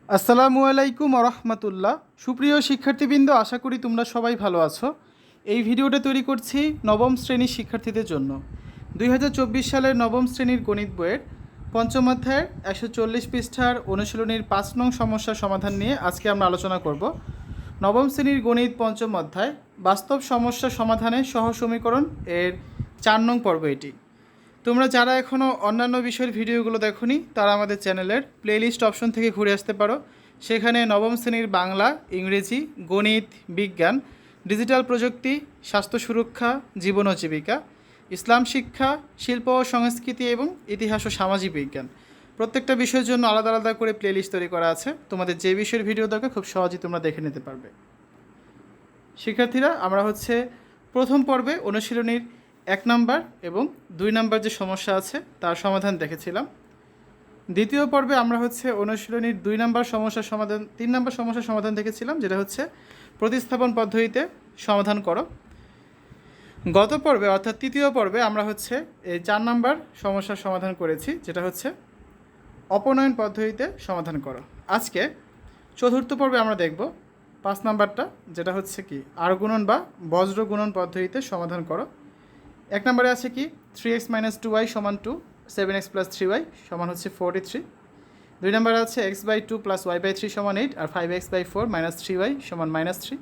আসসালামু আলাইকুম রহমতুল্লাহ। সুপ্রিয় শিক্ষার্থীবৃন্দ, আশা করি তোমরা সবাই ভালো আছো। এই ভিডিওটা তৈরি করছি নবম শ্রেণীর শিক্ষার্থীদের জন্য। 2024 সালের নবম শ্রেণীর গণিত বইয়ের পঞ্চম অধ্যায়ের 140 পৃষ্ঠার অনুশীলনীর 5 নং সমস্যার সমাধান নিয়ে আজকে আমরা আলোচনা করব। নবম শ্রেণীর গণিত পঞ্চম অধ্যায় বাস্তব সমস্যা সমাধানের সহ সমীকরণ এর 4 নং পর্ব এটি। তোমরা যারা এখনও অন্যান্য বিষয়ের ভিডিওগুলো দেখোনি তারা আমাদের চ্যানেলের প্লেলিস্ট অপশন থেকে ঘুরে আসতে পারো। সেখানে নবম শ্রেণীর বাংলা, ইংরেজি, গণিত, বিজ্ঞান, ডিজিটাল প্রযুক্তি, স্বাস্থ্য সুরক্ষা, জীবন ও জীবিকা, ইসলাম শিক্ষা, শিল্প ও সংস্কৃতি এবং ইতিহাস ও সামাজিক বিজ্ঞান প্রত্যেকটা বিষয়ের জন্য আলাদা আলাদা করে প্লেলিস্ট তৈরি করা আছে। তোমাদের যে বিষয়ের ভিডিও দরকার খুব সহজেই তোমরা দেখে নিতে পারবে। শিক্ষার্থীরা, আমরা প্রথম পর্বে অনুশীলনীর 1 নাম্বার এবং 2 নাম্বার যে সমস্যা আছে তার সমাধান দেখেছিলাম। দ্বিতীয় পর্বে আমরা অনুশীলনীর 2 নাম্বার সমস্যার সমাধান 3 নাম্বার সমস্যার সমাধান দেখেছিলাম, যেটা প্রতিস্থাপন পদ্ধতিতে সমাধান করো। গত পর্বে অর্থাৎ তৃতীয় পর্বে আমরা এই 4 নাম্বার সমস্যার সমাধান করেছি, যেটা অপনয়ন পদ্ধতিতে সমাধান করো। আজকে চতুর্থ পর্বে আমরা দেখব 5 নাম্বারটা, যেটা কি আর গুণন বা বজ্র গুণন পদ্ধতিতে সমাধান করো। 1 নম্বরে আছে কি 3x - 2y = 2, 7x + 3y = 43। 2 নম্বরে আছে x/2 + y/3 = 8 আর 5x/4 - 3y = -3।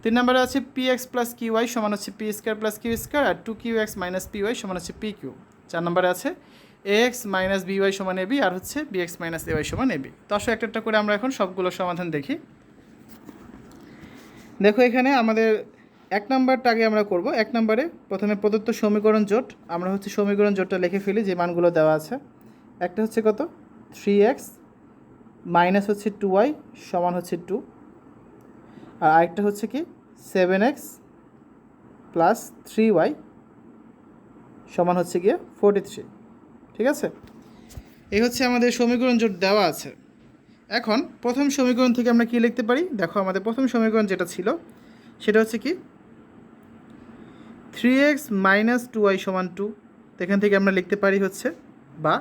3 নম্বরে আছে px + qy = p² + q² আর 2qx - py = pq। 4 নম্বরে আছে ax - by = ab R bx - ay = ab। তো আসলে একটা করে আমরা এখন সবগুলো সমাধান দেখি। দেখো, এখানে আমাদের 1 নাম্বারটা আগে আমরা করব। 1 নাম্বারে প্রথমে প্রদত্ত সমীকরণ জোট, আমরা সমীকরণ জোটটা লিখে ফেলি যে মানগুলো দেওয়া আছে। একটা কত 3x - 2y = 2, আর আরেকটা কি 7x + 3y = গিয়ে 43। ঠিক আছে, এই আমাদের সমীকরণ জোট দেওয়া আছে। এখন প্রথম সমীকরণ থেকে আমরা কি লিখতে পারি? দেখো, আমাদের প্রথম সমীকরণ যেটা ছিল সেটা কি 3x - 2y = 2। এখান থেকে আমরা লিখতে পারি বা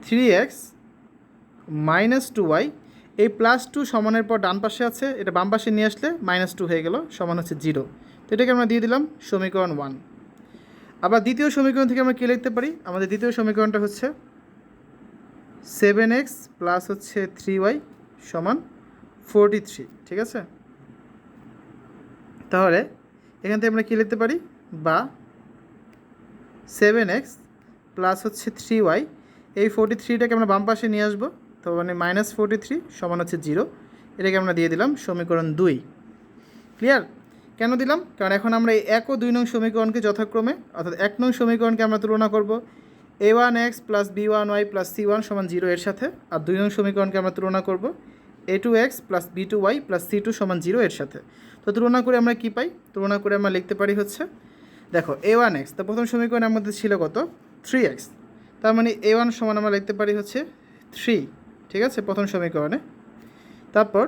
3x - 2y, এই +2 সমানের পর ডান পাশে আছে, এটা বাম পাশে নিয়ে আসলে -2 হয়ে গেল, সমান 0। তো এটাকে আমরা দিয়ে দিলাম সমীকরণ 1। আবার দ্বিতীয় সমীকরণ থেকে আমরা কী লিখতে পারি? আমাদের দ্বিতীয় সমীকরণটা 7x + 3y = 43। ঠিক আছে, তাহলে এখান থেকে আমরা কী লিখতে পারি? বা 7x + 3y, এই 43টাকে আমরা বাম পাশে নিয়ে আসবো, তো -43 = 0। এটাকে আমরা দিয়ে দিলাম সমীকরণ 2। ক্লিয়ার? কেন দিলাম? কারণ এখন আমরা এই 1 ও 2 নং সমীকরণকে যথাক্রমে, অর্থাৎ 1 নং সমীকরণকে আমরা তুলনা করব a1x + b1y + c1 = 0 এর সাথে, আর 2 নং সমীকরণকে আমরা তুলনা করব a2x + b2y + c2 = 0 এর সাথে। তো তুলনা করে আমরা কি পাই? তুলনা করে আমরা লিখতে পারি দেখো a1x, তো প্রথম সমীকরণের মধ্যে ছিল কত 3x, তার মানে a1 সমান আমরা লিখতে পারি 3। ঠিক আছে, প্রথম সমীকরণে। তারপর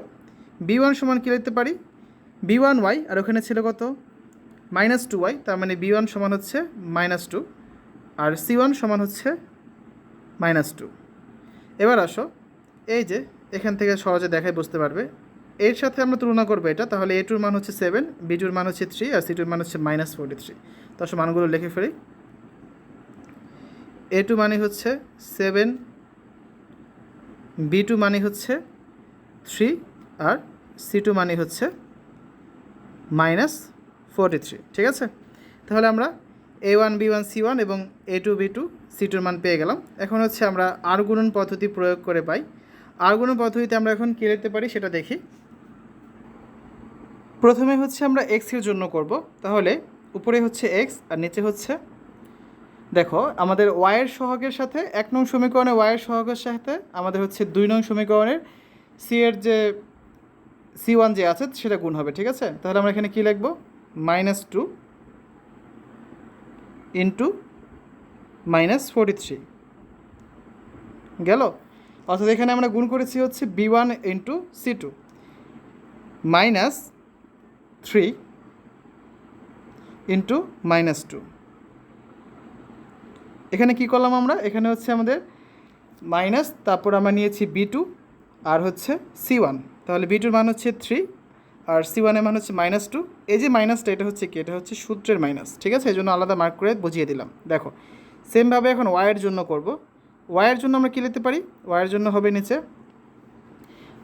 b1 সমান কী লিখতে পারি? b1y, আর ওখানে ছিল কত -2y, তার মানে b1 সমান -2 আর c1 সমান -2। এবার আসো, এই যে এখান থেকে সহজে দেখাই বুঝতে পারবে, এর সাথে আমরা তুলনা করবো এটা, তাহলে a2-র মান 7, b2-র মান 3 আর c2-র মান -43। তো আসলে মানগুলো লিখে ফেলি। a2 মানে 7, b2 মানে 3 আর c2 মানে -43। ঠিক আছে, তাহলে আমরা a1 b1 c1 এবং a2 b2 c2-র মান পেয়ে গেলাম। এখন আমরা আর গুণন পদ্ধতি প্রয়োগ করে পাই। আর গুণন পদ্ধতিতে আমরা এখন কী লিখতে পারি সেটা দেখি। প্রথমে আমরা x এর জন্য করব, তাহলে উপরে x আর নিচে দেখো আমাদের y এর সহগের সাথে 1 নং সমীকরণে y এর সহগের সাথে আমাদের 2 নং সমীকরণের c এর যে c1 যে আছে সেটা গুণ হবে। ঠিক আছে, তাহলে আমরা এখানে কী লিখব? -2 × -43 গেল। অর্থাৎ এখানে আমরা গুণ করেছি b1 × c2 -3 × -2। এখানে কি করলাম আমরা? এখানে আমাদের মাইনাস তারপর আমরা নিয়েছি B2 আর হচ্ছে C1, তাহলে B2-র মান হচ্ছে 3 আর C1-এর মান হচ্ছে -2। এই যে মাইনাসটা এটা হচ্ছে কি, এটা হচ্ছে সূত্রের মাইনাস, ঠিক আছে, এই জন্য আলাদা মার্ক করে বুঝিয়ে দিলাম। দেখো সেমভাবে এখন ওয়াইয়ের জন্য করব। ওয়াইয়ের জন্য আমরা কী লিখতে পারি, ওয়াইয়ের জন্য হবে নিচে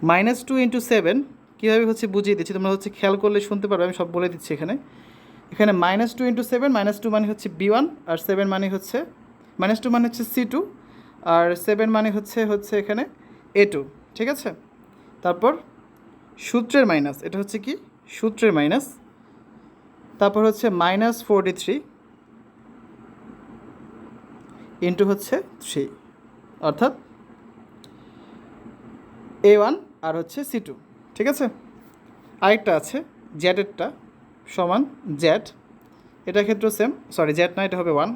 -2 × 7, কীভাবে হচ্ছে বুঝিয়ে দিচ্ছি, তোমরা হচ্ছে খেয়াল করলে শুনতে পারবে, আমি সব বলে দিচ্ছি এখানে। এখানে -2 × 7, -2 মানে হচ্ছে B1 আর 7 মানে হচ্ছে -2 মানে হচ্ছে C2 আর 7 মানে হচ্ছে এখানে A2, ঠিক আছে। তারপর সূত্রের মাইনাস, এটা হচ্ছে কি সূত্রের মাইনাস, তারপর হচ্ছে -43 ইন্টু হচ্ছে 3, অর্থাৎ A1 আর হচ্ছে C2, ঠিক আছে। আরেকটা আছে জ্যাডেরটা সমান জ্যাড, এটার ক্ষেত্রেও সেম, সরি জ্যাড না, এটা হবে 1।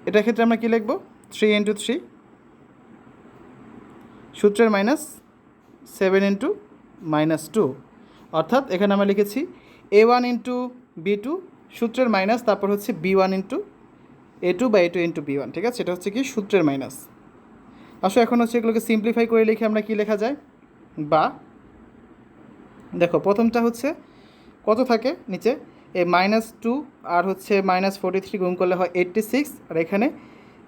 এটার ক্ষেত্রে আমরা কী লিখব, 3 × 3 সূত্রের মাইনাস 7 × -2, অর্থাৎ এখানে আমরা লিখেছি A1 × B2 সূত্রের মাইনাস, তারপর হচ্ছে B1 × A2 বা A2 × B1, ঠিক আছে। এটা হচ্ছে কি সূত্রের মাইনাস। আসো এখন হচ্ছে এগুলোকে সিম্পলিফাই করে লিখে আমরা কী লেখা যায়, বা দেখো প্রথমটা হচ্ছে কত থাকে নিচে, এই -2 আর হচ্ছে -43 গুণ করলে হয় 86, আর এখানে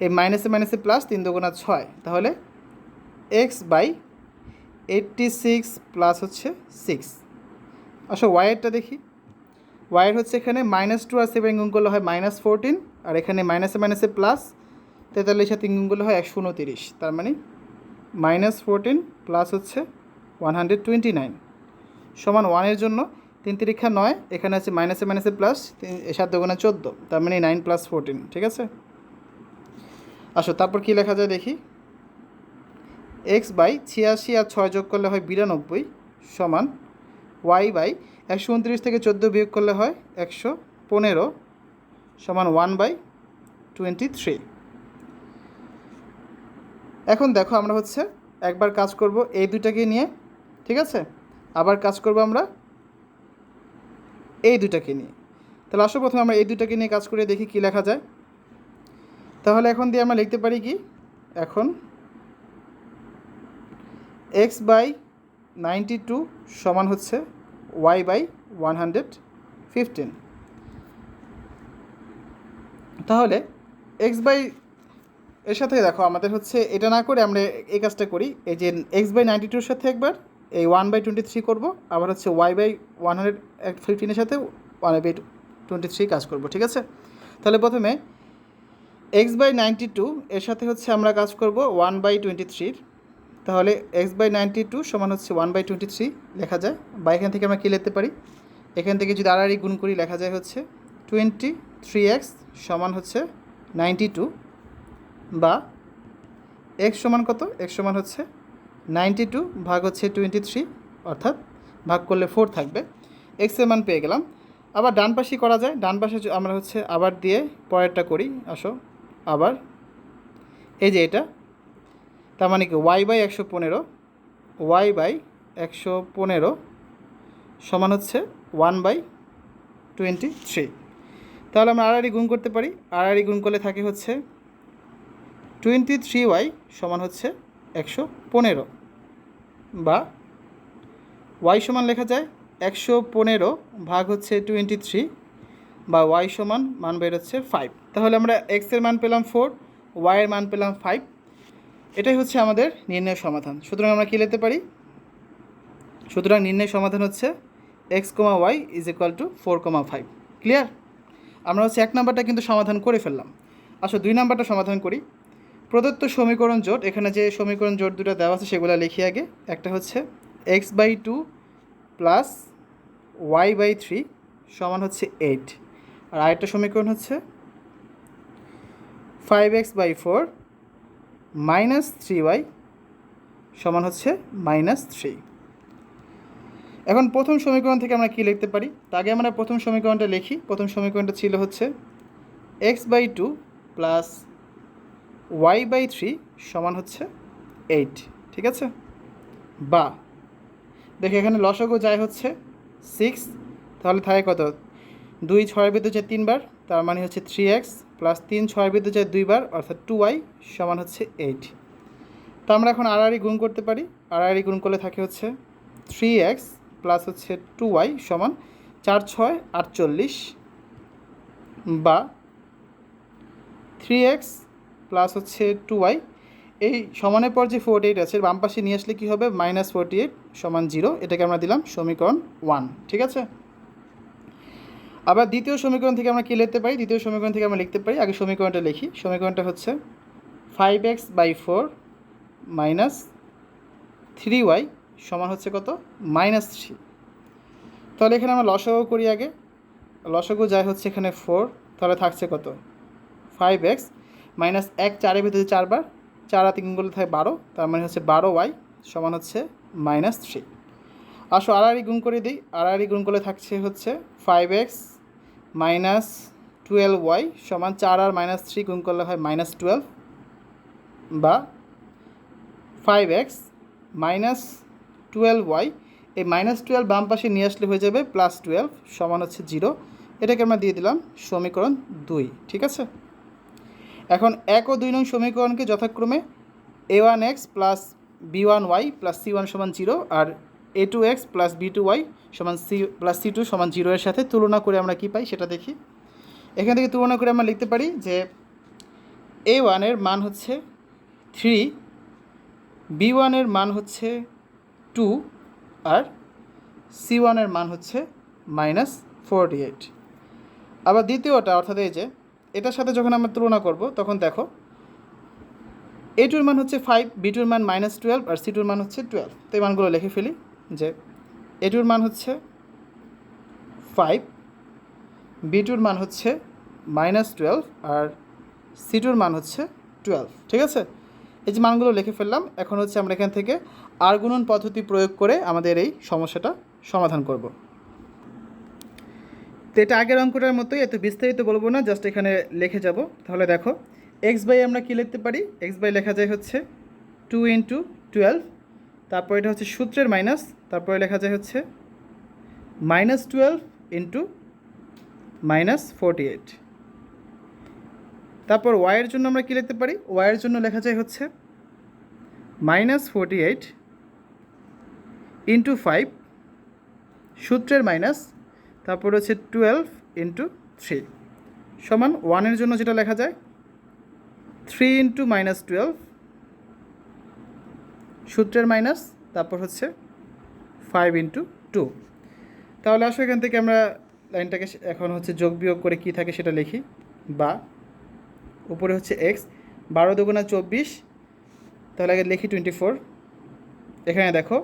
এই মাইনাসে মাইনাসে প্লাস 3 × 2 = 6, তাহলে x/86 প্লাস হচ্ছে 6। আসো ওয়াইয়েরটা দেখি, ওয়াইয়ের হচ্ছে এখানে -2 আর 7 গুণ করলে হয় -14, আর এখানে মাইনাসে মাইনাসে প্লাস 43 আর 3 গুণ করলে হয় 129, তার মানে -14 প্লাস হচ্ছে 129 সমান 1-এর জন্য 3 × 3 = 9, এখানে আছে মাইনাসে মাইনাসে প্লাস 7 × 2 = 14, তার মানে 9 + 14, ঠিক আছে। আসো তারপর কী লেখা যায় দেখি, x/86 আর 6 যোগ করলে হয় 92 সমান y/129 থেকে 14 বিয়োগ করলে হয় 115 সমান 1/23। এখন দেখো আমরা হচ্ছে একবার কাজ করব এই দুটাকে নিয়ে, ঠিক আছে, আবার কাজ করব আমরা এই দুটাকে নিয়ে। তাহলে আসো প্রথমে আমরা এই দুটাকে নিয়ে কাজ করে দেখি কী লেখা যায়। তাহলে এখন দিয়ে আমরা লিখতে পারি কি, এখন x/92 সমান হচ্ছে y/115। তাহলে এর সাথে দেখো আমাদের হচ্ছে এটা না করে আমরা এই কাজটা করি, এই যে x/92 এর সাথে একবার এই 1/23 করব, আবার হচ্ছে y/115 এর সাথে 1/23 কাজ করব, ঠিক আছে। তাহলে প্রথমে x/92 এর সাথে হচ্ছে আমরা কাজ করব 1/23, তাহলে x/92 সমান হচ্ছে 1/23 লেখা যায়, বা এখান থেকে আমরা কী লিখতে পারি, এখান থেকে যদি আর গুণ করি লেখা যায় হচ্ছে 23x সমান হচ্ছে 92, বা x সমান কত, x সমান হচ্ছে 92 ভাগ হচ্ছে 23, অর্থাৎ ভাগ করলে 4 থাকবে, x এর মান পেয়ে গেলাম। আবার ডান পাশেই করা যায়, ডান পাশে আমরা হচ্ছে আবার দিয়ে পরেরটা করি। আসো আবার এই যে এটা, তার মানে কি y/115 y/115 সমান হচ্ছে 1/23। তাহলে আমরা আর গুণ করতে পারি, আর গুণ করলে থাকে হচ্ছে 23y সমান হচ্ছে 115, বা y সমান লেখা যায় 115 ভাগ হচ্ছে 23, বা y সমান মান বের হচ্ছে 5। তাহলে আমরা x এর মান পেলাম 4, y এর মান পেলাম 5, এটাই হচ্ছে আমাদের নির্ণয়ের সমাধান। সুতরাং আমরা কী লিখতে পারি, সুতরাং নির্ণয়ের সমাধান হচ্ছে x, y = 4, 5। ক্লিয়ার? আমরা হচ্ছে 1 নাম্বারটা কিন্তু সমাধান করে ফেললাম। আসো 2 নাম্বারটা সমাধান করি। প্রদত্ত সমীকরণ জোট, এখানে যে সমীকরণ জোট দুটো দেওয়া আছে সেগুলো লিখি আগে। একটা হচ্ছে x/2 প্লাস y/3 সমান হচ্ছে 8, আর আরেকটা সমীকরণ হচ্ছে 5x/4 মাইনাস 3y সমান হচ্ছে -3। এখন প্রথম সমীকরণ থেকে আমরা কী লিখতে পারি, তার আগে আমরা প্রথম সমীকরণটা লিখি। প্রথম সমীকরণটা ছিল হচ্ছে x/2 প্লাস y/3 সমান হচ্ছে 8, ঠিক আছে, বা দেখে এখানে লসাগু যায় হচ্ছে 6, তাহলে থাকে কত, 2 6 ভিতরে 3 বার, তার মানে হচ্ছে 3x প্লাস 3 6 বিতে যায় 2 বার অর্থাৎ 2y সমান হচ্ছে 8। তো আমরা এখন আড়াআড়ি গুণ করতে পারি। আড়াআড়ি গুণ করলে থাকে হচ্ছে 3x প্লাস হচ্ছে 2y সমান 4 6 48 বা 3x প্লাস হচ্ছে 2y এই সমানের পর যে 48 আছে বাম পাশে নিয়ে আসলে কী হবে -48 সমান 0। এটাকে আমরা দিলাম সমীকরণ 1। ঠিক আছে, আবার দ্বিতীয় সমীকরণ থেকে আমরা কী লিখতে পারি? দ্বিতীয় সমীকরণ থেকে আমরা লিখতে পারি, আগে সমীকরণটা লিখি। সমীকরণটা হচ্ছে 5x/4 মাইনাস 3y সমান হচ্ছে কত? -3। তাহলে এখানে আমরা লসাগু করি আগে। লসাগু যায় হচ্ছে এখানে 4, তাহলে থাকছে কত? 5x মাইনাস 1 4-এর ভিতরে 4 বার, 4 আর 3 গুলো থাকে 12, তার মানে হচ্ছে 12y সমান হচ্ছে -3। আসো আড়াআড়ি গুণ করে দিই। আড়াআড়ি গুণ করলে থাকছে হচ্ছে 5x মাইনাস 12y সমান 4 আর -3 গুণ করলে হয় -12 বা 5x মাইনাস 12y এই -12 বাম পাশে নিয়ে আসলে হয়ে যাবে +12 সমান হচ্ছে 0। এটাকে আমরা দিয়ে দিলাম সমীকরণ 2। ঠিক আছে, এখন 1 ও 2 নং সমীকরণকে যথাক্রমে a1x plus b1y plus c1 সমান 0 আর a2x প্লাস b2y সমান c প্লাস c2 সমান 0 এর সাথে তুলনা করে আমরা কী পাই সেটা দেখি। এখান থেকে তুলনা করে আমরা লিখতে পারি যে a1 এর মান হচ্ছে 3, b1 এর মান হচ্ছে 2 আর c1 এর মান হচ্ছে -48। আবার দ্বিতীয়টা অর্থাৎ এই যে এটার সাথে যখন আমরা তুলনা করব তখন দেখো a2 এর মান হচ্ছে 5, b2 এর মান -12 আর c2 এর মান হচ্ছে 12। তো এই মানগুলো লিখে ফেলি যে a2 এর মান হচ্ছে 5, b2 এর মান হচ্ছে -12 আর c2 এর মান হচ্ছে 12। ঠিক আছে, এই যে মানগুলো লিখে ফেললাম। এখন হচ্ছে আমরা এখান থেকে আর গুণন পদ্ধতি প্রয়োগ করে আমাদের এই সমস্যাটা সমাধান করব। তো এটা আগের অঙ্কটার মতোই, এত বিস্তারিত বলবো না, জাস্ট এখানে লিখে যাব। তাহলে দেখো x/, আমরা কী লিখতে পারি? x/, লেখা যায় হচ্ছে 2 × 12, তারপর এটা হচ্ছে সূত্রের মাইনাস, তারপরে লেখা যায় হচ্ছে -12 × -48। তারপর y এর জন্য আমরা কী লিখতে পারি? y এর জন্য লেখা যায় হচ্ছে -48 × 5 সূত্রের মাইনাস, তারপর হচ্ছে 12 × 3 সমান 1 এর জন্য যেটা লেখা যায় 3 × -12 সূত্রের মাইনাস, তারপর হচ্ছে 5 × 2। তাহলে আসো এখান থেকে আমরা লাইনটাকে এখন হচ্ছে যোগ বিয়োগ করে কী থাকে সেটা লিখি। বা উপরে হচ্ছে x, 12 × 2 = 24, তাহলে আগে লিখি 24। এখানে দেখো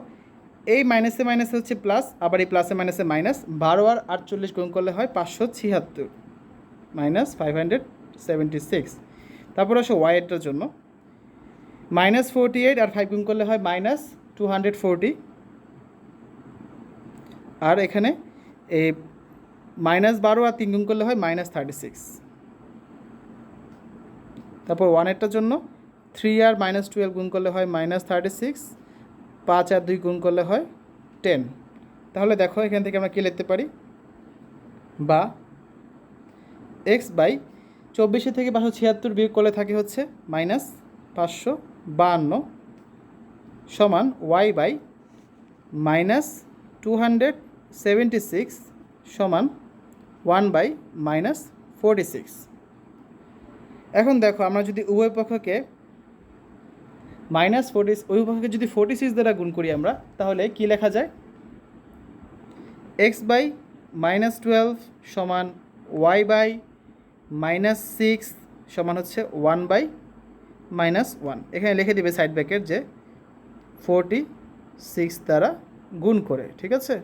এই মাইনাসে মাইনাসে হচ্ছে প্লাস, আবার এই প্লাসে মাইনাসে মাইনাস, 12 আর 48 গুণ করলে হয় 576 -576। তারপর আসো y এরটার জন্য -48 আর 5 গুণ করলে হয় -240, আর এখানে এই -12 আর 3 গুণ করলে হয় -36। তারপর 1 এরটার জন্য 3 আর -12 গুণ করলে হয় -36, 5 আর 2 গুণ করলে হয় 10। তাহলে দেখো এখান থেকে আমরা কী লিখতে পারি? বা x/24 থেকে 576 বিয়োগ করলে থাকে হচ্ছে -552 সমান y/-276 সমান 1/-46। এখন দেখো আমরা যদি উভয় পক্ষকে উভয় পক্ষকে যদি 46 দ্বারা গুণ করি আমরা, তাহলে কি লেখা যায়? x/-12 সমান y/-6 সমান হচ্ছে 1/-1। এখানে লিখে দিবে সাইড ব্র্যাকেট যে 46 দ্বারা গুণ করে। ঠিক আছে,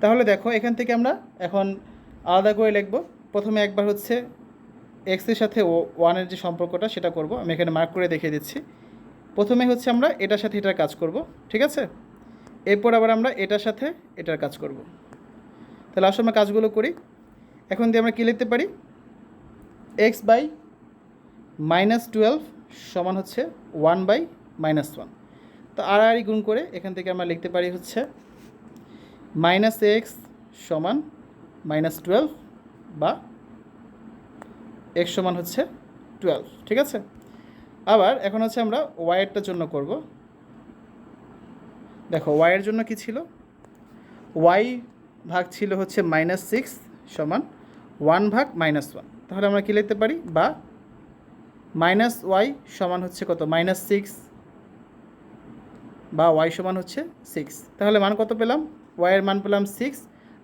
তাহলে দেখো এখান থেকে আমরা এখন আলাদা করে লিখব। প্রথমে একবার হচ্ছে এক্সের সাথে 1 এর যে সম্পর্কটা সেটা করব। আমি এখানে মার্ক করে দেখিয়ে দিচ্ছি। প্রথমে হচ্ছে আমরা এটার সাথে এটার কাজ করব। ঠিক আছে, এরপর আবার আমরা এটার সাথে এটার কাজ করব। তাহলে আসলে আমরা কাজগুলো করি। এখন দিয়ে আমরা কী লিখতে পারি? x/-12 সমান হচ্ছে 1/-1। তো আড়াআড়ি গুণ করে এখান থেকে আমরা লিখতে পারি হচ্ছে -x সমান -12 বা এক্স সমান হচ্ছে 12, ঠিক আছে। আবার এখন হচ্ছে আমরা ওয়াইয়েরটার জন্য করব। দেখো ওয়াইয়ের জন্য কি ছিল, ওয়াই ভাগ ছিল হচ্ছে -6 সমান 1/-1, তাহলে আমরা কী লিখতে পারি, বা -y সমান হচ্ছে কত, -6, বা y সমান হচ্ছে 6। তাহলে মান কত পেলাম, ওয়াইয়ের মান পেলাম 6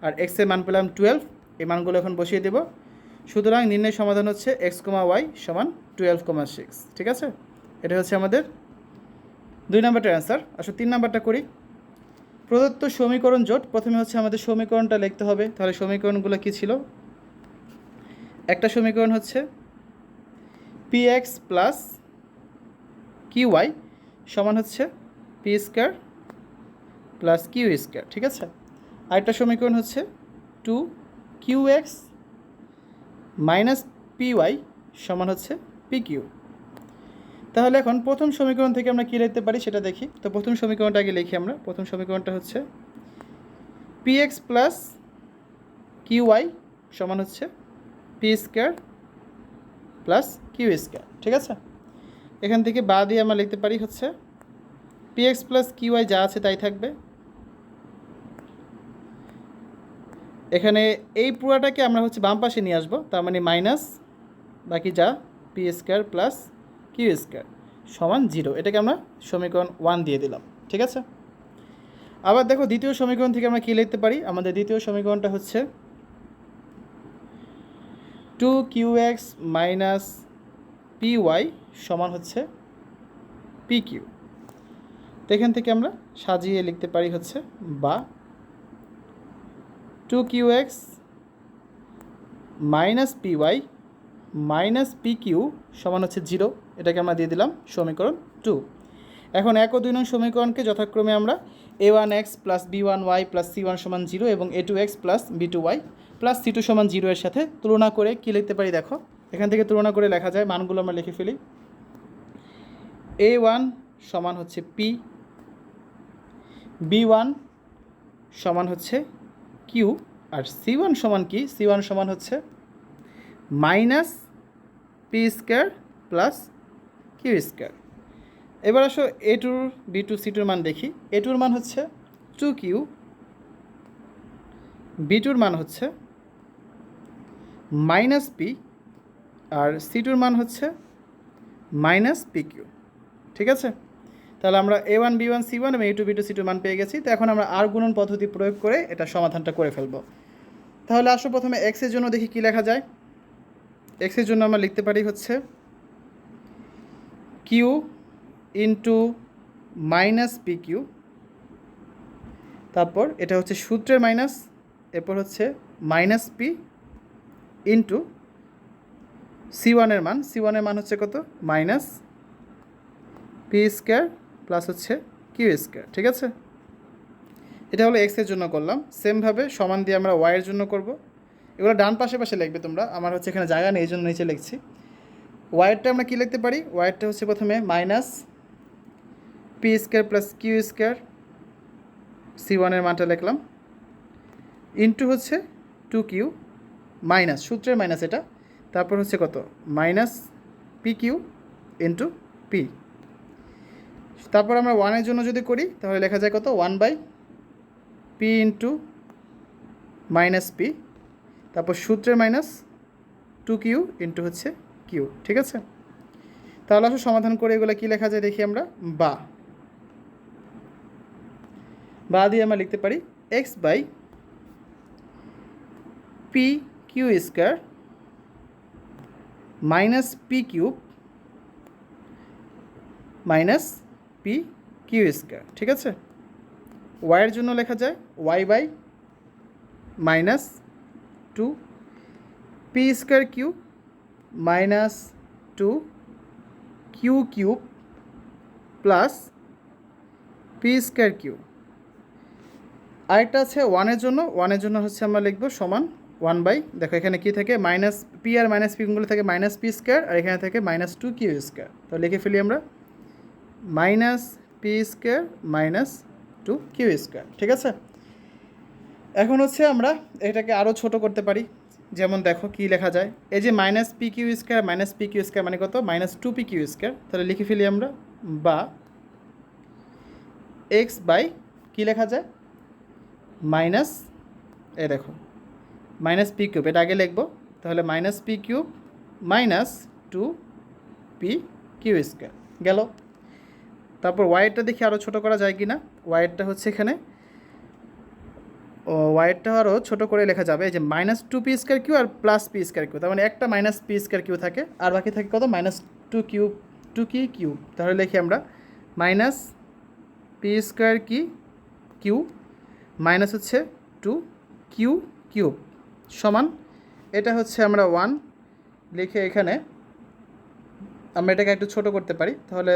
আর এক্সের মান পেলাম 12। এই মানগুলো এখন বসিয়ে দেব। সুতরাং নির্ণয় সমাধান হচ্ছে x, y সমান 12,6, ঠিক আছে। এটা হচ্ছে আমাদের 2 নম্বরটার অ্যান্সার। আসলে 3 নম্বরটা করি। প্রদত্ত সমীকরণ জোট। প্রথমে হচ্ছে আমাদের সমীকরণটা লিখতে হবে। তাহলে সমীকরণগুলো কী ছিল, একটা সমীকরণ হচ্ছে px প্লাস qy সমান হচ্ছে p² প্লাস q², ঠিক আছে। আরেকটা সমীকরণ হচ্ছে 2qx মাইনাস py সমান হচ্ছে pq। তাহলে এখন প্রথম সমীকরণ থেকে আমরা কী লিখতে পারি সেটা দেখি। তো প্রথম সমীকরণটা আগে লিখি আমরা। প্রথম সমীকরণটা হচ্ছে px প্লাস qy সমান হচ্ছে p² প্লাস q², ঠিক আছে। এখান থেকে বা দিয়ে আমরা লিখতে পারি হচ্ছে px প্লাস qy যা আছে তাই থাকবে। এখানে এই পুরাটাকে আমরা হচ্ছে বাম পাশে নিয়ে আসবো, তার মানে মাইনাস বাকি যা p² প্লাস q² সমান 0। এটাকে আমরা সমীকরণ 1 দিয়ে দিলাম, ঠিক আছে। আবার দেখো দ্বিতীয় সমীকরণ থেকে আমরা কী লিখতে পারি। আমাদের দ্বিতীয় সমীকরণটা হচ্ছে 2qx মাইনাস py সমান হচ্ছে pq। তো এখান থেকে আমরা সাজিয়ে লিখতে পারি হচ্ছে বা 2qx minus py minus pq সমান হচ্ছে 0। এটাকে আমরা দিয়ে দিলাম সমীকরণ 2। এখন 1 ও 2 নং সমীকরণকে যথাক্রমে আমরা a1x plus b1y plus c1 সমান 0 এবং a2x plus b2y plus c2 সমান 0 এর সাথে তুলনা করে কী লিখতে পারি দেখো। এখান থেকে তুলনা করে লেখা যায়, মানগুলো আমরা লিখে ফেলি। a1 সমান হচ্ছে p, b1 সমান হচ্ছে q, আর c1 সমান কি, c1 সমান হচ্ছে মাইনাস p² প্লাস q²। এবার আসো a2 b2 c2 মান দেখি। a2-র মান হচ্ছে 2q, b2-র মান হচ্ছে মাইনাস p, আর c2-র মান হচ্ছে মাইনাস pq, ঠিক আছে। তাহলে আমরা a1 b1 c1 এবং a2 b2 c2 মান পেয়ে গেছি। তো এখন আমরা আর গুণন পদ্ধতি প্রয়োগ করে এটা সমাধানটা করে ফেলব। তাহলে আসো প্রথমে x এর জন্য দেখি কি লেখা যায়। x এর জন্য আমরা লিখতে পারি হচ্ছে q ইন্টু মাইনাস pq, তারপর এটা হচ্ছে সূত্রের মাইনাস, এরপর হচ্ছে মাইনাস p ইন্টু c1-এর মান, c1-এর মান হচ্ছে কত, মাইনাস p² প্লাস হচ্ছে q², ঠিক আছে। এটা হলো x এর জন্য করলাম। সেমভাবে সমান দিয়ে আমরা y এর জন্য করব। এগুলো ডান পাশে পাশে লিখবে তোমরা, আমার হচ্ছে এখানে জায়গা নেই এই জন্য নিচে লিখছি। ওয়াইয়েরটা আমরা কী লিখতে পারি, ওয়াইয়েরটা হচ্ছে প্রথমে মাইনাস p² প্লাস q², c1-এর মানটা লিখলাম, ইন্টু হচ্ছে 2q মাইনাস সূত্রের মাইনাস এটা, তারপর হচ্ছে কত, মাইনাস pq ইন্টু p। তারপর আমরা 1-এর জন্য যদি করি তাহলে লেখা যায় কত, 1/p ইন্টু মাইনাস p, তারপর সূত্রের মাইনাস 2q ইন্টু হচ্ছে q, ঠিক আছে। তাহলে আসলে সমাধান করে এগুলো কী লেখা যায় দেখি আমরা। বা দিয়ে আমরা লিখতে পারি x by pq² minus p³ minus pq², ঠিক আছে। ওয়াইয়ের জন্য লেখা যায় y by minus 2p² minus 2q³ plus p²। আরেকটা আছে 1-এর জন্য হচ্ছে আমরা লিখব সমান 1/, দেখো এখানে কি থাকে, মাইনাস p আর মাইনাস পিগুলো থাকে মাইনাস p², আর এখানে থাকে মাইনাস 2q²। তো লিখে ফেলি আমরা মাইনাস p² মাইনাস 2q², ঠিক আছে। এখন হচ্ছে আমরা এটাকে আরও ছোট করতে পারি। যেমন দেখো কী লেখা যায়, এই যে মাইনাস পি কিউ স্কোয়ার মানে কত, minus two p q square. তাহলে লিখে ফেলি আমরা, বা এক্স বাই কী লেখা যায়, মাইনাস, এ দেখো মাইনাস পি কিউব, এটা আগে লিখবো। তাহলে minus p cube minus two p q square গেল। তারপর ওয়াইয়েরটা দেখি আরও ছোটো করা যায় কি না। ওয়াইয়েরটা হচ্ছে এখানে, ওয়াইয়েরটা আরও ছোটো করে লেখা যাবে, এই যে minus two p square q আর প্লাস পি স্কোয়ার কিউ, তার মানে একটা মাইনাস পি স্কোয়ার কিউ থাকে আর বাকি থাকে কত, মাইনাস টু কিউব, টু কি কিউব। তাহলে লিখি আমরা মাইনাস পি স্কোয়ার কি কিউ মাইনাস হচ্ছে টু কিউ কিউব সমান, এটা হচ্ছে আমরা ওয়ান লিখে এখানে আমরা এটাকে একটু ছোটো করতে পারি। তাহলে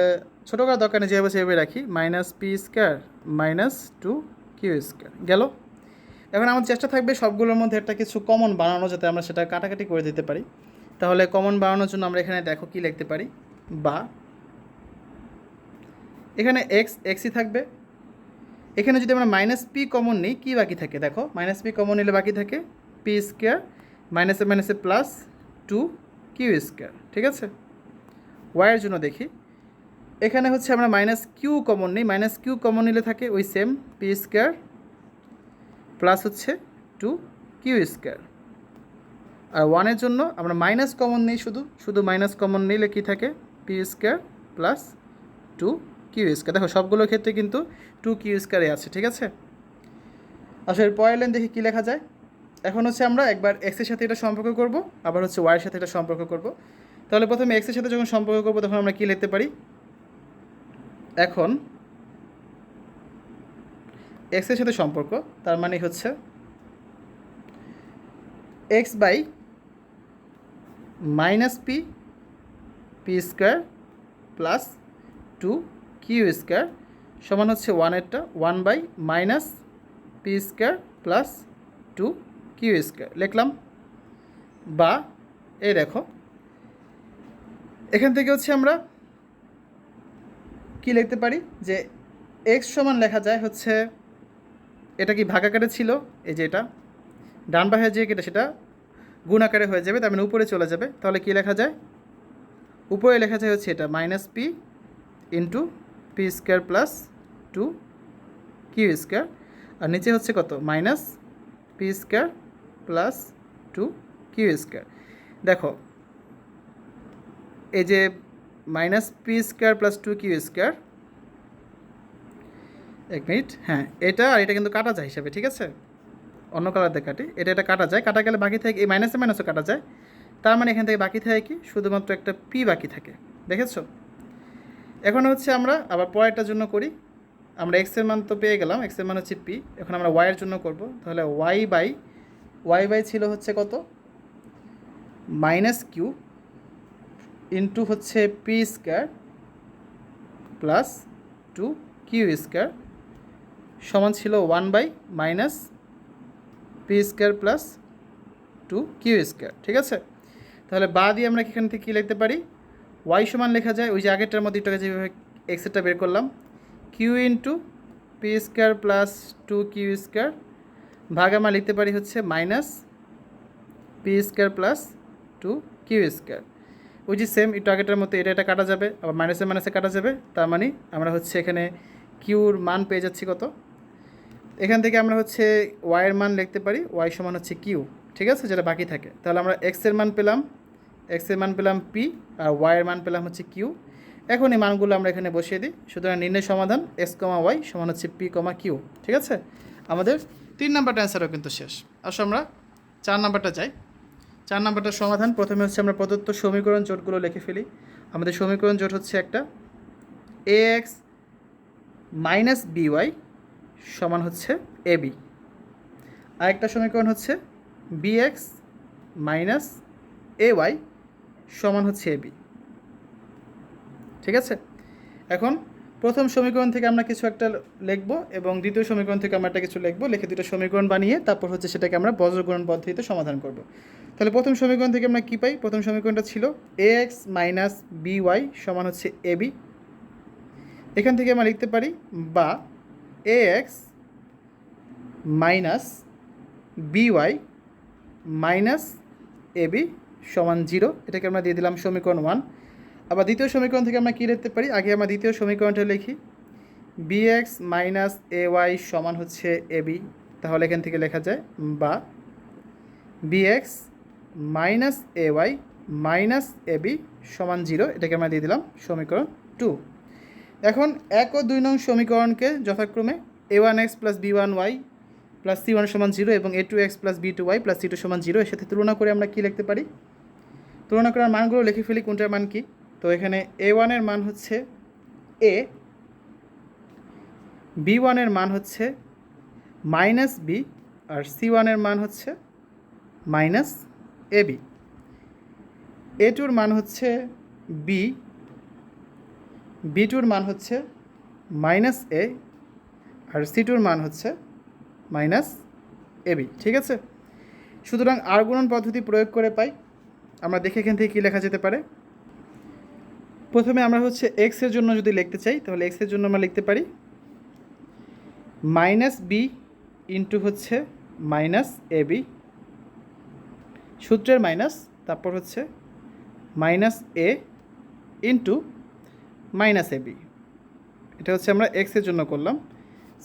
ছোটো করার দরকার নেই, যেভাবে সেভাবে রাখি, minus p square minus two q square গেল। এখন আমার চেষ্টা থাকবে সবগুলোর মধ্যে একটা কিছু কমন বানানো, যাতে আমরা সেটা কাটাকাটি করে দিতে পারি। তাহলে কমন বানানোর জন্য আমরা এখানে দেখো কী লিখতে পারি, বা এখানে এক্সই থাকবে। এখানে যদি আমরা মাইনাস পি কমন নিই, কী বাকি থাকে দেখো, মাইনাস পি কমন নিলে বাকি থাকে পি স্কোয়ার মাইনাসে মাইনাসে প্লাস টু কিউ স্কোয়ার। ঠিক আছে, ওয়াইয়ের জন্য দেখি, এখানে হচ্ছে আমরা মাইনাস কিউ কমন নিই, মাইনাস কিউ কমন নিলে থাকে ওই সেম পি স্কোয়ার প্লাস হচ্ছে টু কিউ স্কোয়ার। আর ওয়ানের জন্য আমরা মাইনাস কমন নিই, শুধু মাইনাস কমন নিলে কী থাকে, p square plus two q square. দেখো সবগুলোর ক্ষেত্রে কিন্তু টু কিউ স্কোয়ারে আছে। ঠিক আছে, আসলে পরের লাইন দেখি কী লেখা যায়। এখন হচ্ছে আমরা একবার এক্সের সাথে এটা সম্পর্ক করব, আবার হচ্ছে ওয়াইয়ের সাথে এটা সম্পর্ক করব। তাহলে প্রথমে এক্সের সাথে যখন সম্পর্ক করব তখন আমরা কী লিখতে পারি, এখন এক্সের সাথে সম্পর্ক, তার মানে হচ্ছে x by minus p p square plus two q square সমান হচ্ছে ওয়ানেরটা one by minus p square plus two q square লিখলাম। বা এই দেখো এখান থেকে হচ্ছে আমরা কি লিখতে পারি, যে এক্স সমান লেখা যায় হচ্ছে, এটা কি ভাগাকারে ছিল, এই যে এটা ডান পাশে যে কেটে সেটা গুণ আকারে হয়ে যাবে, তার মানে উপরে চলে যাবে। তাহলে কি লেখা যায়, উপরে লেখা যায় হচ্ছে এটা minus p into p square plus two q square, আর নিচে হচ্ছে কত, minus p square plus two q square. দেখো এই যে minus p square plus two q square, এক মিনিট, হ্যাঁ এটা আর এটা কিন্তু কাটা যায় হিসাবে। ঠিক আছে, অন্য কালারতে কাটি, এটা কাটা যায়, কাটা গেলে বাকি থাকে এই মাইনাসে মাইনাসও কাটা যায়, তার মানে এখান থেকে বাকি থাকে কি, শুধুমাত্র একটা পি বাকি থাকে। দেখেছো, এখন হচ্ছে আমরা আবার পরেরটার জন্য করি, আমরা এক্সের মান তো পেয়ে গেলাম, এক্সের মান হচ্ছে পি, এখন আমরা ওয়াইয়ের জন্য করব। তাহলে ওয়াই বাই ছিল হচ্ছে কত, মাইনাস কিউ ইন্টু হচ্ছে p square plus two q square সমান ছিল one by minus p square plus two q square. ঠিক আছে, তাহলে বা দিয়ে আমরা এখান থেকে কী লিখতে পারি, ওয়াই সমান লেখা যায় ওই যে আগেরটার মধ্যে একটু যেভাবে এক্সেরটা বের করলাম, q into p square plus two q square ভাগ আমরা লিখতে পারি হচ্ছে minus p square plus two q square. ওই যে সেম একটু আগেরটার মতো এটা কাটা যাবে, আবার মাইনাসে মাইনাসে কাটা যাবে, তার মানে আমরা হচ্ছে এখানে কিউর মান পেয়ে যাচ্ছি কত, এখান থেকে আমরা হচ্ছে ওয়াইয়ের মান লিখতে পারি ওয়াই সমান হচ্ছে কিউ। ঠিক আছে, যেটা বাকি থাকে, তাহলে আমরা এক্সের মান পেলাম পি আর ওয়াইয়ের মান পেলাম হচ্ছে কিউ। এখন এই মানগুলো আমরা এখানে বসিয়ে দিই, সুতরাং নির্ণয় সমাধান এক্স কমা ওয়াই সমান হচ্ছে পি কমা কিউ। ঠিক আছে, আমাদের 3 নাম্বারটা অ্যান্সারও কিন্তু শেষ। আসলে আমরা 4 নাম্বারটা যাই। 4 নাম্বারটার সমাধান, প্রথমে হচ্ছে আমরা প্রদত্ত সমীকরণ জোটগুলো লিখে ফেলি। আমাদের সমীকরণ জোট হচ্ছে একটা এ এক্স মাইনাস বিওয়াই সমান হচ্ছে এ বি, আরেকটা সমীকরণ হচ্ছে B x minus A Y সমান হচ্ছে এ বি। ঠিক আছে, এখন প্রথম সমীকরণ থেকে আমরা কিছু একটা লিখব এবং দ্বিতীয় সমীকরণ থেকে আমরা একটা কিছু লিখব, লিখে দুটো সমীকরণ বানিয়ে তারপর হচ্ছে সেটাকে আমরা বজ্রগুণন পদ্ধতিতে সমাধান করব। তাহলে প্রথম সমীকরণ থেকে আমরা কী পাই, প্রথম সমীকরণটা ছিল এ এক্স মাইনাস বি ওয়াই সমান হচ্ছে এ বি। এখান থেকে আমরা লিখতে পারি বা a x minus b y minus AB সমান 0, এটাকে আমরা দিয়ে দিলাম সমীকরণ 1। আবার দ্বিতীয় সমীকরণ থেকে আমরা কী লিখতে পারি, আগে আমরা দ্বিতীয় সমীকরণটা লিখি। বিএক্স মাইনাস এ ওয়াই সমান হচ্ছে এবি, তাহলে এখান থেকে লেখা যায় বা bx minus A Y minus AB সমান 0, এটাকে আমরা দিয়ে দিলাম সমীকরণ 2। এখন 1 ও 2 নং সমীকরণকে যথাক্রমে a1x plus b1y plus c1 সমান 0 এবং a2x plus b2y plus c2 সমান 0 এর সাথে তুলনা করে আমরা কী লিখতে পারি, তুলনা করার মানগুলো লিখে ফেলি কোনটার মান কী। তো এখানে a1 এর মান হচ্ছে a, b1 এর মান হচ্ছে মাইনাস বি, আর c1 এর মান হচ্ছে মাইনাস এবি। a2 মান হচ্ছে বি, b2 মান হচ্ছে মাইনাস এ, আর c2 মান হচ্ছে মাইনাস এবি। ঠিক আছে, সুতরাং আর গুণন পদ্ধতি প্রয়োগ করে পাই। আমরা দেখে এখান থেকে কী লেখা যেতে পারে। প্রথমে আমরা হচ্ছে এক্সের জন্য যদি লিখতে চাই, তাহলে এক্সের জন্য আমরা লিখতে পারি মাইনাস বি ইন্টু হচ্ছে মাইনাস এবি, সূত্রের মাইনাস, তারপর হচ্ছে মাইনাস এ ইন্টু মাইনাস এবি। এটা হচ্ছে আমরা এক্সের জন্য করলাম।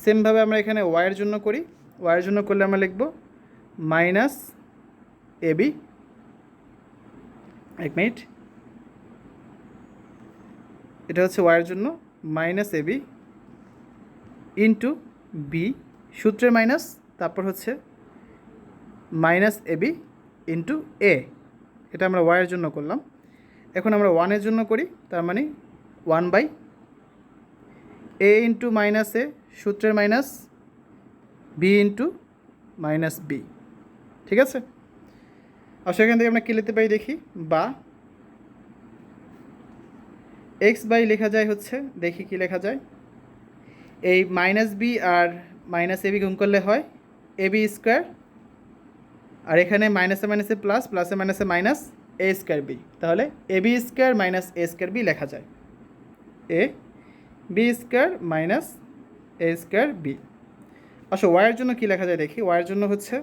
সেমভাবে আমরা এখানে ওয়াইয়ের জন্য করি। ওয়াইয়ের জন্য করলে আমরা লিখব মাইনাস এবি, এক মিনিট, এটা হচ্ছে ওয়াইয়ের জন্য মাইনাস এবি ইন্টু বি, সূত্রের মাইনাস, তারপর হচ্ছে মাইনাস এবি ইন্টু এ। এটা আমরা ওয়াইয়ের জন্য করলাম। এখন আমরা ওয়ানের জন্য করি, তার মানে 1 এ ইন্টু মাইনাস এ, সূত্রের minus, b into minus b. ঠিক আছে, আর সেখান থেকে আমরা কী লিখতে পারি দেখি, বা এক্স বাই লেখা যায় হচ্ছে, দেখি কি লেখা যায়, এই মাইনাস বি আর মাইনাস এবি গুণ করলে হয় এবি স্কোয়ার, আর এখানে মাইনাসে মাইনাসে প্লাস, প্লাসে মাইনাসে মাইনাস এ স্কোয়ার বি, তাহলে AB square minus a square B লেখা যায়, এ b square minus a square B. আচ্ছা, ওয়াইয়ের জন্য কী লেখা যায় দেখি। ওয়াইয়ের জন্য হচ্ছে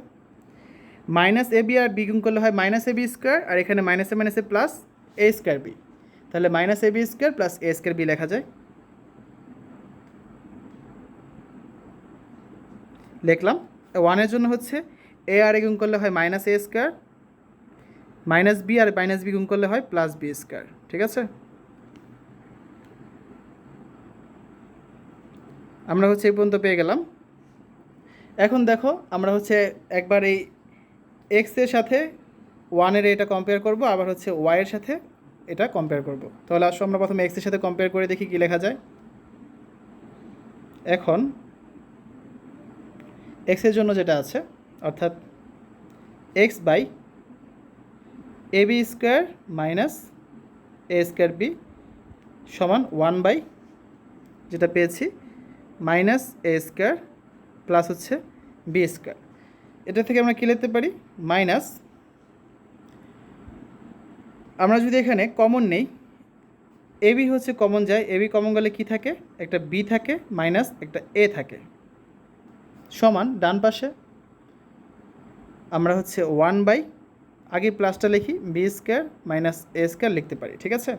minus a B R B গুণ করলে হয় মাইনাস এ বি স্কোয়ার, আর এখানে মাইনাসে মাইনাসে প্লাস এ স্কোয়ার বি, তাহলে minus a b square plus A square B লেখা যায়। লিখলাম। ওয়ানের জন্য হচ্ছে এ আর এ গুণ করলে হয় minus a square, minus B R minus B গুণ করলে হয় প্লাস বি স্কোয়ার। ঠিক আছে, আমরা হচ্ছে এই পর্যন্ত পেয়ে গেলাম। এখন দেখো আমরা হচ্ছে একবার এই এক্সের সাথে ওয়ানের এটা কম্পেয়ার করব, আবার হচ্ছে ওয়াইয়ের সাথে এটা কম্পেয়ার করব। তাহলে আসলে আমরা প্রথমে এক্সের সাথে কম্পেয়ার করে দেখি কী লেখা যায়। এখন এক্সের জন্য যেটা আছে, অর্থাৎ x by a b square minus a square b সমান 1 যেটা পেয়েছি মাইনাস এ স্কোয়ার প্লাস হচ্ছে বি স্কোয়ার। এটা থেকে আমরা কী লিখতে পারি, মাইনাস, আমরা যদি এখানে কমন নেই, এবি হচ্ছে কমন যায়, এবি কমন গেলে কী থাকে, একটা বি থাকে মাইনাস একটা এ থাকে, সমান ডান পাশে আমরা হচ্ছে 1 আগে প্লাসটা লিখি, B square minus a square লিখতে পারি। ঠিক আছে,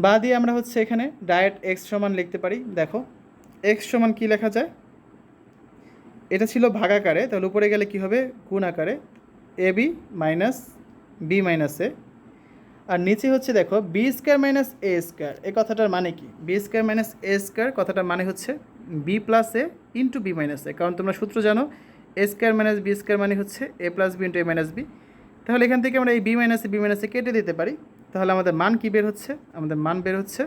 বা দিয়ে আমরা হচ্ছে এখানে ডাইরেক্ট এক্স সমান লিখতে পারি। দেখো এক্স সমান কী লেখা যায়, এটা ছিল ভাগাকারে, তাহলে উপরে গেলে কী হবে, গুণ আকারে, A B minus B minus এ, আর নিচে হচ্ছে দেখো B square minus a square. এই কথাটার মানে কি, B square minus a square কথাটার মানে হচ্ছে বি প্লাস এ ইন্টু বি মাইনাস এ, কারণ তোমরা সূত্র জানো এ স্কোয়ার মাইনাস বি স্কোয়ার মানে হচ্ছে এ প্লাস বি ইন্টু এ মাইনাস বি। তাহলে এখান থেকে আমরা এই বি মাইনাসে কেটে দিতে পারি, তাহলে আমাদের মান কী বের হচ্ছে, আমাদের মান বের হচ্ছে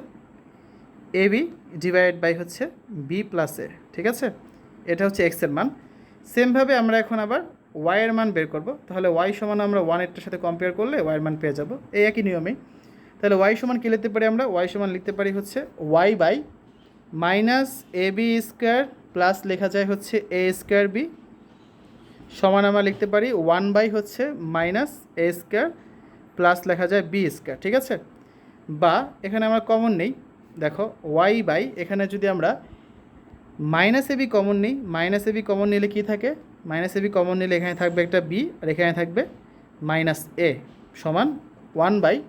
এ বি ডিভাইড বাই হচ্ছে বি প্লাস এ। ঠিক আছে, এটা হচ্ছে এক্সের মান। সেমভাবে আমরা এখন আবার ওয়াইয়ের মান বের করব। তাহলে ওয়াই সমান আমরা 1-এরটার সাথে কম্পেয়ার করলে ওয়াইয়ের মান পেয়ে যাব, এই একই নিয়মেই। তাহলে ওয়াই সমান কী লিখতে পারি আমরা, ওয়াই সমান লিখতে পারি হচ্ছে y by minus a b square plus লেখা যায় হচ্ছে এ স্কোয়ার বি সমান আমরা লিখতে পারি 1 হচ্ছে মাইনাস এ স্কোয়ার প্লাস লেখা যায় বি স্কোয়ার। ঠিক আছে, বা এখানে আমরা কমন নেই, দেখো ওয়াই বাই এখানে যদি আমরা মাইনাস এ বি কমন নিই, মাইনাস এ বি কমন নিলে কী থাকে, মাইনাস এ বি কমন নিলে এখানে থাকবে একটা বি আর এখানে থাকবে মাইনাস এ সমান 1/,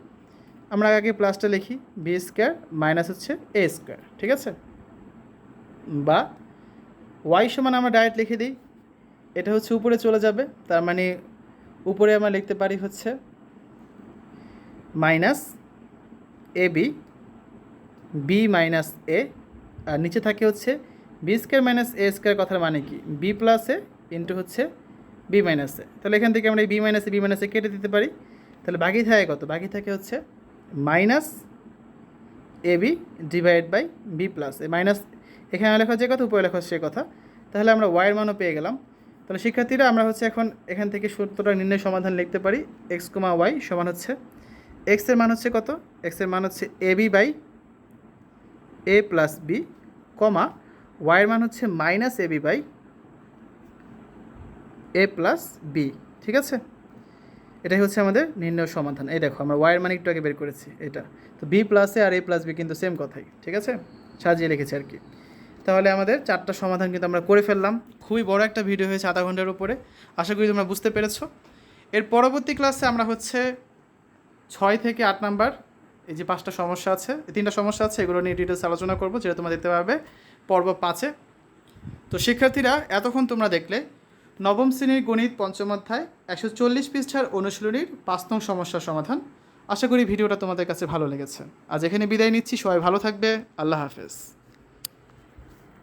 আমরা আগে প্লাসটা লিখি বি স্কোয়ার মাইনাস হচ্ছে এ স্কোয়ার, ঠিক আছে। বা ওয়াই সমান আমরা ডাইরেক্ট লিখে দিই, এটা হচ্ছে উপরে চলে যাবে, তার মানে উপরে আমরা লিখতে পারি হচ্ছে minus a B B minus এ, আর নিচে থাকে হচ্ছে b square minus a square, কথার মানে কি বি প্লাস এ ইন্টু হচ্ছে বি মাইনাস এ। তাহলে এখান থেকে আমরা এই বি মাইনাস এ কেটে দিতে পারি, তাহলে বাকি থাকে কত, বাকি থাকে হচ্ছে minus a b divide by b plus a, minus এখানে লেখা যে কথা উপরে লেখা হচ্ছে সে কথা। তাহলে আমরা ওয়াইয়ের মানও পেয়ে গেলাম। তাহলে শিক্ষার্থীরা আমরা হচ্ছে এখন এখান থেকে সূত্রটা নির্ণয় সমাধান লিখতে পারি, এক্স কমা ওয়াই সমান হচ্ছে এক্সের মান হচ্ছে কত, এক্সের মান হচ্ছে a b by a plus b comma ওয়াইয়ের মান হচ্ছে minus a b by a plus b, ঠিক আছে। এটাই হচ্ছে আমাদের নির্ণয় সমাধান। এই দেখো আমরা ওয়াইয়ের মান একটু আগে বের করেছি এটা, তো বি প্লাস এ আর এ প্লাস বি কিন্তু সেম কথাই, ঠিক আছে, সাজিয়ে লিখেছি আর কি। তাহলে আমাদের 4টা সমাধান কিন্তু আমরা করে ফেললাম। খুবই বড় একটা ভিডিও হয়েছে, আধা ঘন্টার উপরে, আশা করি তোমরা বুঝতে পেরেছো। এর পরবর্তী ক্লাসে আমরা হচ্ছে 6 থেকে 8 নাম্বার এই যে 5টা সমস্যা আছে, 3টা সমস্যা আছে, এগুলো নিয়ে ডিটেলস আলোচনা করবো, যেটা তোমরা দেখতে পাবে পর্ব 5-এ। তো শিক্ষার্থীরা এতক্ষণ তোমরা দেখলে নবম শ্রেণীর গণিত পঞ্চম অধ্যায় 140 পৃষ্ঠার অনুশীলনীর 5 নং সমস্যার সমাধান। আশা করি ভিডিওটা তোমাদের কাছে ভালো লেগেছে। আজ এখানে বিদায় নিচ্ছি, সবাই ভালো থাকবে, আল্লাহ হাফেজ।